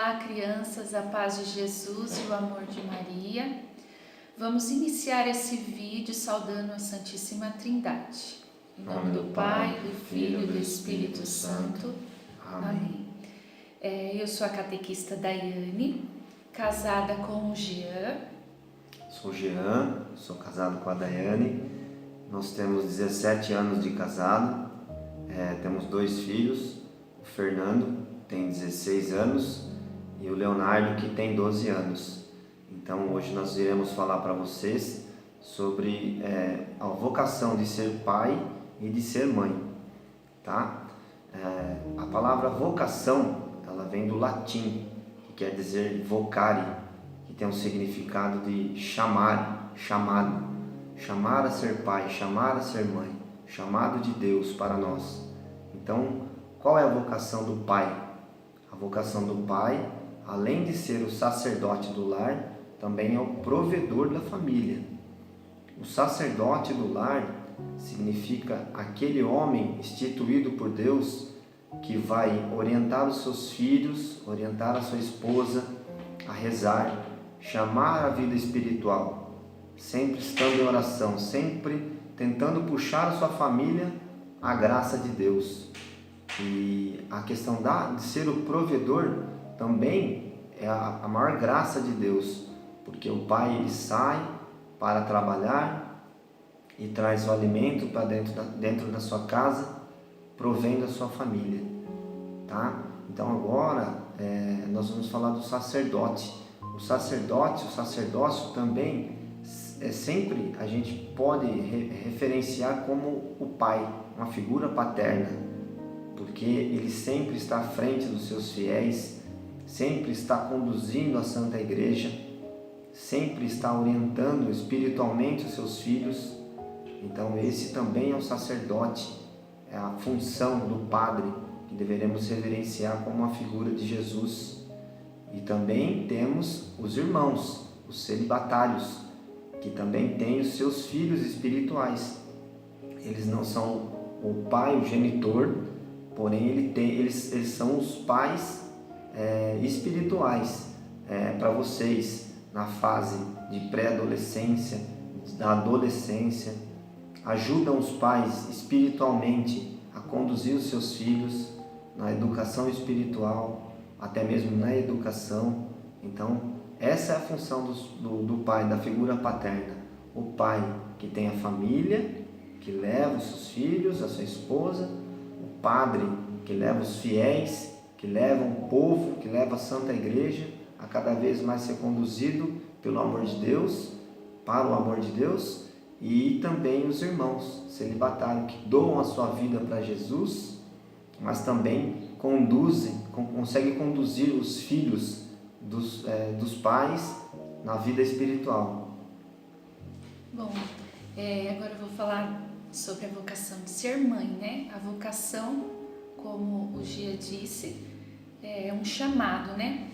Olá, crianças, a paz de Jesus e o amor de Maria. Vamos iniciar esse vídeo saudando a Santíssima Trindade. Em nome do Pai, do Filho e do Espírito Santo. Amém. Eu sou a catequista Daiane, casada com o Jean. Sou o Jean, sou casado com a Daiane. Nós temos 17 anos de casado, temos 2 filhos, o Fernando tem 16 anos e o Leonardo que tem 12 anos. Então hoje nós iremos falar para vocês sobre a vocação de ser pai e de ser mãe, tá? A palavra vocação, ela vem do latim, que quer dizer vocare, que tem um significado de chamar, chamado, chamar a ser pai, chamar a ser mãe, chamado de Deus para nós. Então, qual é a vocação do pai? A vocação do pai, além de ser o sacerdote do lar, também é o provedor da família. O sacerdote do lar significa aquele homem instituído por Deus que vai orientar os seus filhos, orientar a sua esposa a rezar, chamar a vida espiritual, sempre estando em oração, sempre tentando puxar a sua família à graça de Deus. E a questão de ser o provedor também é a maior graça de Deus, porque o pai ele sai para trabalhar e traz o alimento para dentro da sua casa, provendo a sua família, tá? Então agora nós vamos falar do sacerdote. O sacerdócio também sempre a gente pode referenciar como o pai, uma figura paterna, porque ele sempre está à frente dos seus fiéis, sempre está conduzindo a Santa Igreja, sempre está orientando espiritualmente os seus filhos. Então esse também é o sacerdote, é a função do padre, que deveremos reverenciar como uma figura de Jesus. E também temos os irmãos, os celibatários, que também têm os seus filhos espirituais. Eles não são o pai, o genitor, porém eles são os pais espirituais para vocês na fase de pré-adolescência, da adolescência. Ajudam os pais espiritualmente a conduzir os seus filhos na educação espiritual, até mesmo na educação. Então essa é a função do pai, da figura paterna. O pai que tem a família, que leva os seus filhos, a sua esposa, o padre que leva os fiéis, que leva o povo, que leva a Santa Igreja a cada vez mais ser conduzido pelo amor de Deus, para o amor de Deus, e também os irmãos celibatários que doam a sua vida para Jesus, mas também conseguem conduzir os filhos dos pais na vida espiritual. Bom, agora eu vou falar sobre a vocação de ser mãe, né? A vocação, como o Gia disse, é um chamado, né?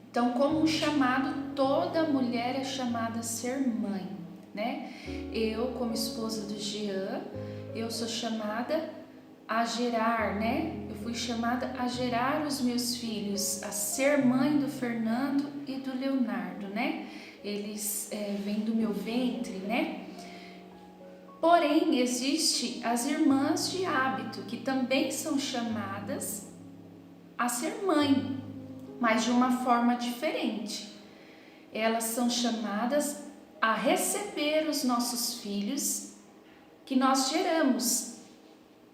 Então, como um chamado, toda mulher é chamada a ser mãe, né? Eu, como esposa do Jean, eu sou chamada a gerar, né? Eu fui chamada a gerar os meus filhos, a ser mãe do Fernando e do Leonardo, né? Eles vêm do meu ventre, né? Porém, existe as irmãs de hábito, que também são chamadas a ser mãe, mas de uma forma diferente. Elas são chamadas a receber os nossos filhos que nós geramos.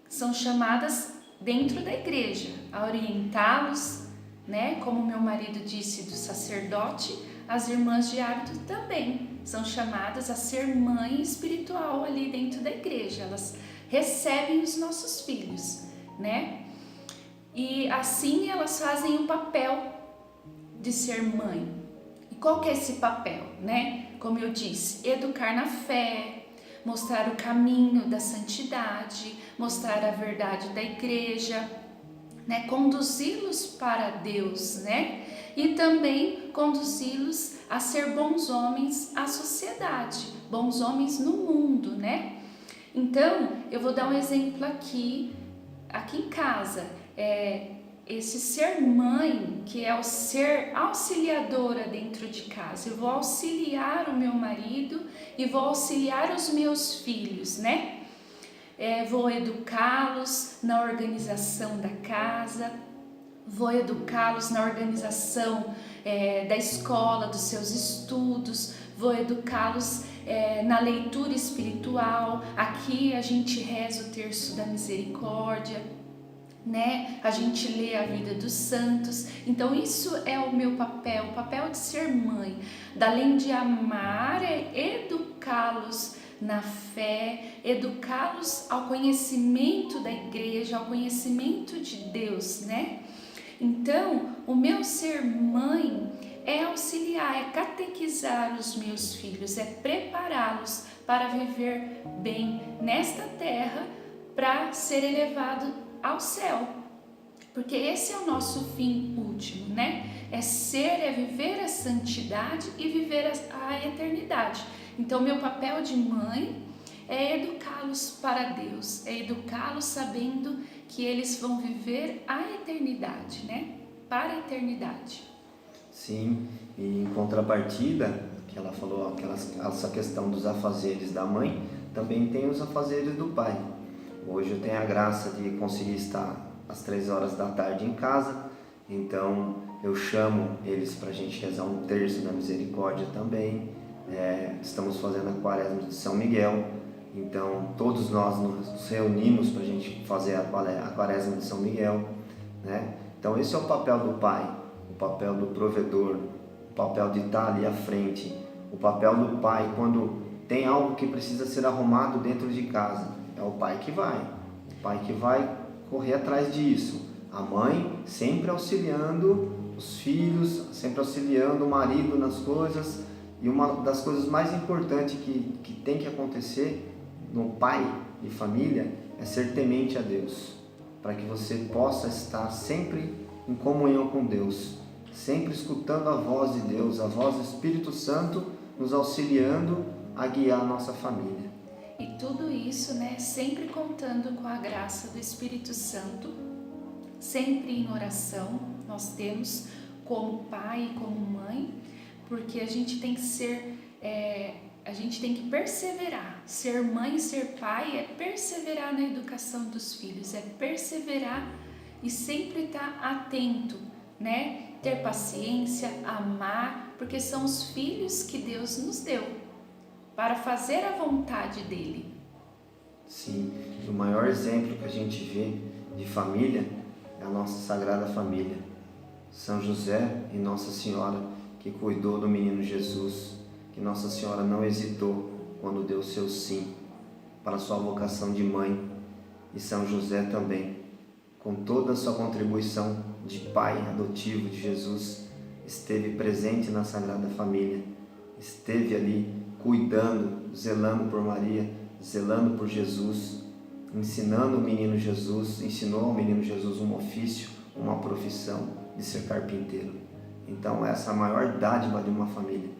São chamadas dentro da igreja, a orientá-los, né? Como meu marido disse do sacerdote, as irmãs de hábito também são chamadas a ser mãe espiritual ali dentro da igreja. Elas recebem os nossos filhos, né? E assim elas fazem o papel de ser mãe. E qual que é esse papel, né? Como eu disse, educar na fé, mostrar o caminho da santidade, mostrar a verdade da igreja, né? Conduzi-los para Deus, né? E também conduzi-los a ser bons homens à sociedade, bons homens no mundo, né? Então, eu vou dar um exemplo aqui em casa. esse ser mãe, que é o ser auxiliadora dentro de casa. Eu vou auxiliar o meu marido e vou auxiliar os meus filhos, né? Vou educá-los na organização da casa, vou educá-los na organização da escola, dos seus estudos, vou educá-los na leitura espiritual. Aqui a gente reza o terço da misericórdia, né? A gente lê a vida dos santos. Então isso é o meu papel, o papel de ser mãe. Além de amar, é educá-los na fé, educá-los ao conhecimento da igreja, ao conhecimento de Deus, né? Então, o meu ser mãe é auxiliar, é catequizar os meus filhos, é prepará-los para viver bem nesta terra, para ser elevado ao céu, porque esse é o nosso fim último, né? É viver a santidade e viver a eternidade. Então, meu papel de mãe é educá-los para Deus, é educá-los sabendo que eles vão viver a eternidade, né? Para a eternidade. Sim, e em contrapartida, que ela falou, essa questão dos afazeres da mãe, também tem os afazeres do pai. Hoje eu tenho a graça de conseguir estar às 3 horas da tarde em casa, então eu chamo eles para a gente rezar um terço da misericórdia também. Estamos fazendo a quaresma de São Miguel, então todos nós nos reunimos para a gente fazer a quaresma de São Miguel, né? Então esse é o papel do pai, o papel do provedor, o papel de estar ali à frente, o papel do pai quando tem algo que precisa ser arrumado dentro de casa. É o pai que vai correr atrás disso. A mãe sempre auxiliando os filhos, sempre auxiliando o marido nas coisas. E uma das coisas mais importantes que tem que acontecer no pai de família é ser temente a Deus, para que você possa estar sempre em comunhão com Deus, sempre escutando a voz de Deus, a voz do Espírito Santo nos auxiliando a guiar a nossa família. E tudo isso, né, sempre contando com a graça do Espírito Santo, sempre em oração. Nós temos como pai e como mãe, porque a gente tem que ser, a gente tem que perseverar. Ser mãe e ser pai é perseverar na educação dos filhos, é perseverar e sempre estar atento, né? Ter paciência, amar, porque são os filhos que Deus nos deu para fazer a vontade dele. Sim, o maior exemplo que a gente vê de família é a nossa Sagrada Família. São José e Nossa Senhora, que cuidou do menino Jesus, que Nossa Senhora não hesitou quando deu seu sim para a sua vocação de mãe. E São José também, com toda a sua contribuição de pai adotivo de Jesus, esteve presente na Sagrada Família, esteve ali cuidando, zelando por Maria, zelando por Jesus, ensinando o menino Jesus, ensinou ao menino Jesus um ofício, uma profissão de ser carpinteiro. Então essa é a maior dádiva de uma família,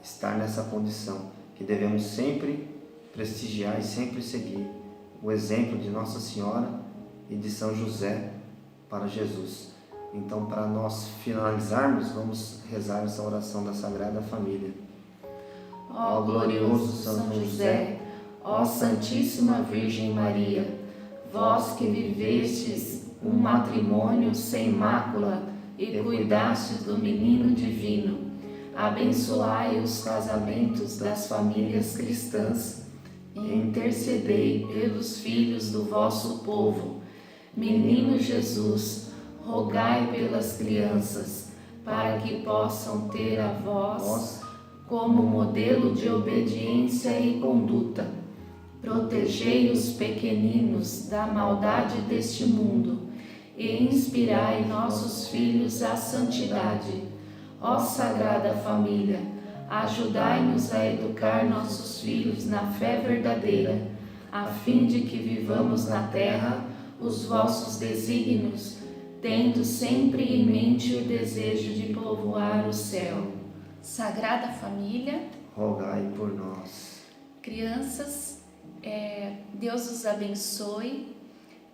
estar nessa condição, que devemos sempre prestigiar e sempre seguir o exemplo de Nossa Senhora e de São José para Jesus. Então, para nós finalizarmos, vamos rezar essa oração da Sagrada Família. Ó glorioso São José, ó Santíssima Virgem Maria, vós que vivestes um matrimônio sem mácula e cuidastes do menino divino, abençoai os casamentos das famílias cristãs e intercedei pelos filhos do vosso povo. Menino Jesus, rogai pelas crianças, para que possam ter a vós como modelo de obediência e conduta. Protegei os pequeninos da maldade deste mundo e inspirai nossos filhos à santidade. Ó Sagrada Família, ajudai-nos a educar nossos filhos na fé verdadeira, a fim de que vivamos na terra os vossos desígnios, tendo sempre em mente o desejo de povoar o céu. Sagrada Família, rogai por nós. Crianças, Deus os abençoe,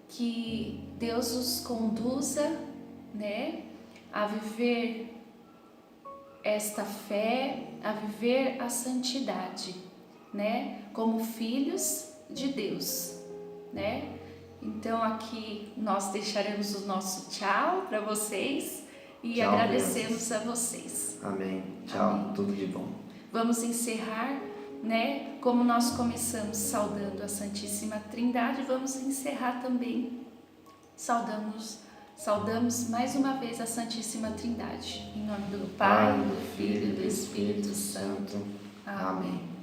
que Deus os conduza, né, a viver esta fé, a viver a santidade, né, como filhos de Deus, né? Então aqui nós deixaremos o nosso tchau para vocês e Tchau, agradecemos a vocês. Amém. Tchau, Amém. tudo de bom. Vamos encerrar, né? Como nós começamos saudando a Santíssima Trindade, vamos encerrar também. Saudamos mais uma vez a Santíssima Trindade. Em nome do Pai, do Filho e do Espírito Santo. Amém.